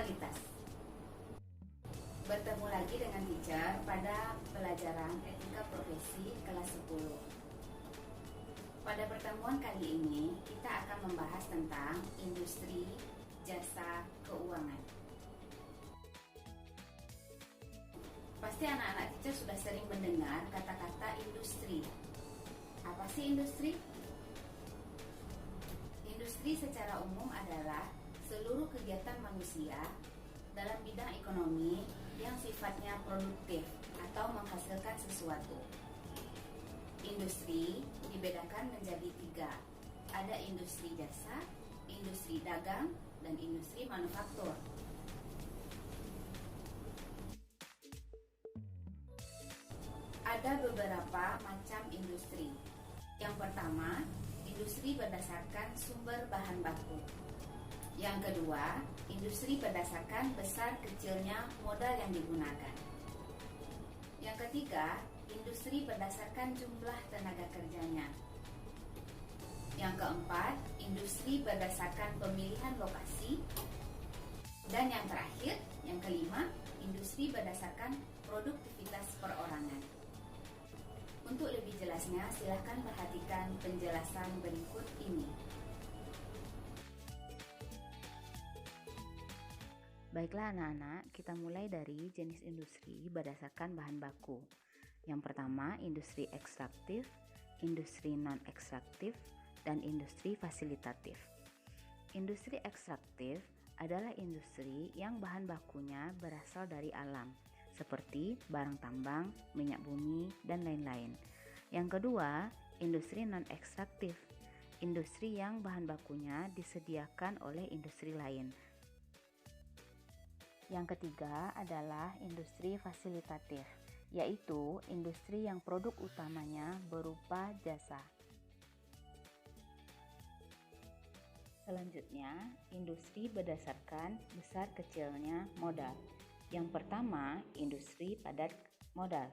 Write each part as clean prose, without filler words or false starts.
kualitas. Bertemu lagi dengan teacher pada pelajaran etika profesi kelas 10. Pada pertemuan kali ini kita akan membahas tentang industri jasa keuangan. Pasti anak-anak teacher sudah sering mendengar kata-kata industri. Apa sih industri? Industri secara umum adalah seluruh kegiatan manusia dalam bidang ekonomi yang sifatnya produktif atau menghasilkan sesuatu. Industri dibedakan menjadi 3. Ada industri jasa, industri dagang, dan industri manufaktur. Ada beberapa macam industri. Yang pertama, industri berdasarkan sumber bahan baku. Yang kedua, industri berdasarkan besar kecilnya modal yang digunakan. Yang ketiga, industri berdasarkan jumlah tenaga kerjanya. Yang keempat, industri berdasarkan pemilihan lokasi. Dan yang terakhir, yang kelima, industri berdasarkan produktivitas perorangan. Untuk lebih jelasnya, silakan perhatikan penjelasan berikut ini. Baiklah anak-anak, kita mulai dari jenis industri berdasarkan bahan baku. Yang pertama, industri ekstraktif, industri non-ekstraktif, dan industri fasilitatif. Industri ekstraktif adalah industri yang bahan bakunya berasal dari alam, seperti barang tambang, minyak bumi, dan lain-lain. Yang kedua, industri non-ekstraktif, industri yang bahan bakunya disediakan oleh industri lain. Yang ketiga adalah industri fasilitatif, yaitu industri yang produk utamanya berupa jasa. Selanjutnya, industri berdasarkan besar kecilnya modal. Yang pertama, industri padat modal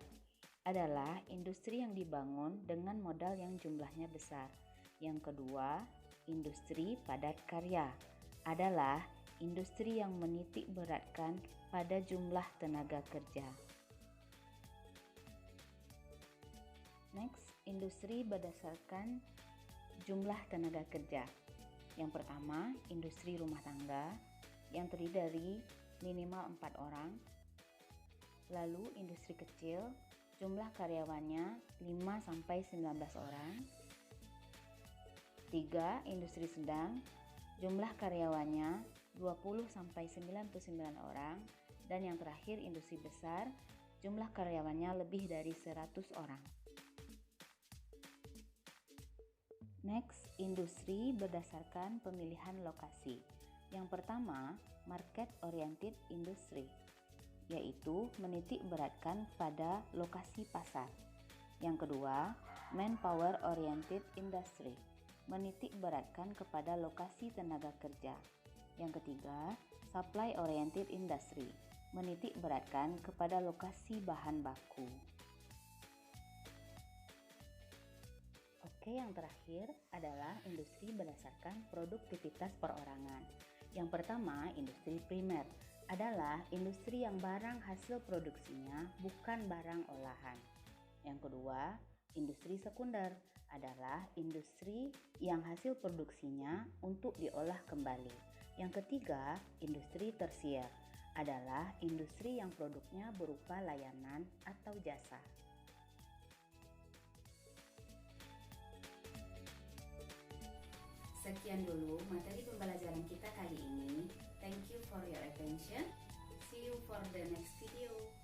adalah industri yang dibangun dengan modal yang jumlahnya besar. Yang kedua, industri padat karya adalah industri yang menitik beratkan pada jumlah tenaga kerja. Next, industri berdasarkan jumlah tenaga kerja. Yang pertama, industri rumah tangga yang terdiri dari minimal 4 orang. Lalu, industri kecil, jumlah karyawannya 5-19 orang. 3. Industri sedang, jumlah karyawannya 20-99 orang. Dan yang terakhir, industri besar, jumlah karyawannya lebih dari 100 orang. Next, industri berdasarkan pemilihan lokasi. Yang pertama, market oriented industry, yaitu menitik beratkan pada lokasi pasar. Yang kedua, manpower oriented industry, menitik beratkan kepada lokasi tenaga kerja. Yang ketiga, supply oriented industry, menitik beratkan kepada lokasi bahan baku. Oke, yang terakhir adalah industri berdasarkan produktivitas perorangan. Yang pertama, industri primer adalah industri yang barang hasil produksinya bukan barang olahan. Yang kedua, industri sekunder adalah industri yang hasil produksinya untuk diolah kembali. Yang ketiga, industri tersier adalah industri yang produknya berupa layanan atau jasa. Sekian dulu materi pembelajaran kita kali ini. Thank you for your attention. See you for the next video.